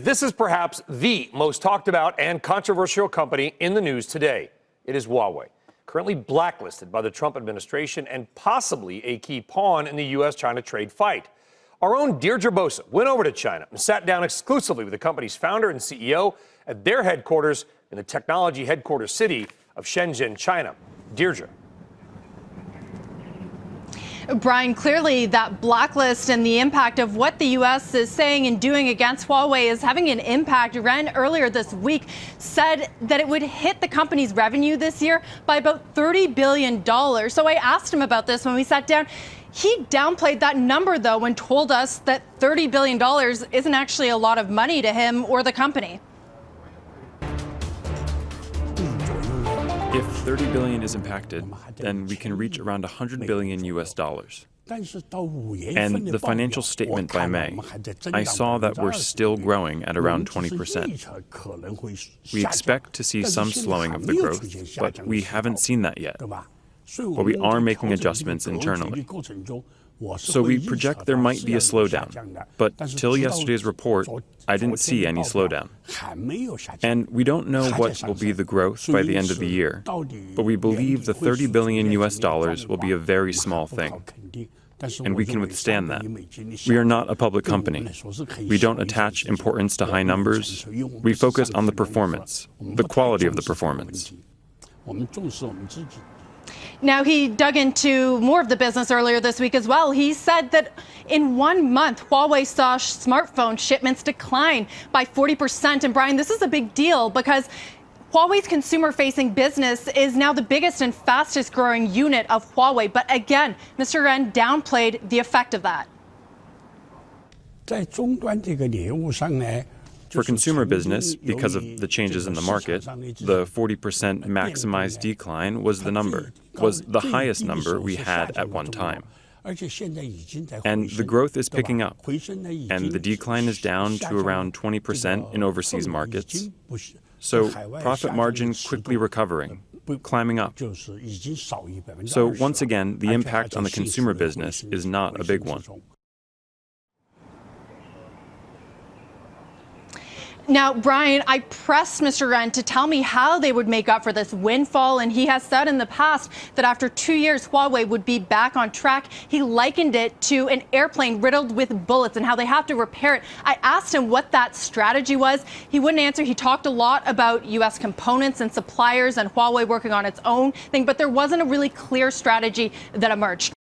This is perhaps the most talked about and controversial company in the news today. It is Huawei, currently blacklisted by the Trump administration and possibly a key pawn in the U.S.-China trade fight. Our own Dierdre Bosa went over to China and sat down exclusively with the company's founder and CEO at their headquarters in the technology headquarters city of Shenzhen, China. Dierdre. Brian, clearly that blacklist and the impact of what the U.S. is saying and doing against Huawei is having an impact. Ren earlier this week said that it would hit the company's revenue this year by about $30 billion. So I asked him about this when we sat down. He downplayed that number, though, and told us that $30 billion isn't actually a lot of money to him or the company. If 30 billion is impacted, then we can reach around 100 billion US dollars. And the financial statement by May, I saw that we're still growing at around 20%. We expect to see some slowing of the growth, but we haven't seen that yet. But we are making adjustments internally. So we project there might be a slowdown, but till yesterday's report, I didn't see any slowdown. And we don't know what will be the growth by the end of the year, but we believe the 30 billion US dollars will be a very small thing, and we can withstand that. We are not a public company. We don't attach importance to high numbers. We focus on the performance, the quality of the performance. Now, he dug into more of the business earlier this week as well. He said that in 1 month, Huawei saw smartphone shipments decline by 40%. And Brian, this is a big deal because Huawei's consumer-facing business is now the biggest and fastest growing unit of Huawei. But again, Mr. Ren downplayed the effect of that. For consumer business, because of the changes in the market, the 40% maximized decline was the highest number we had at one time. And the growth is picking up, and the decline is down to around 20% in overseas markets. So profit margin quickly recovering, climbing up. So once again, the impact on the consumer business is not a big one. Now, Brian, I pressed Mr. Ren to tell me how they would make up for this windfall, and he has said in the past that after 2 years, Huawei would be back on track. He likened it to an airplane riddled with bullets and how they have to repair it. I asked him what that strategy was. He wouldn't answer. He talked a lot about U.S. components and suppliers and Huawei working on its own thing, but there wasn't a really clear strategy that emerged.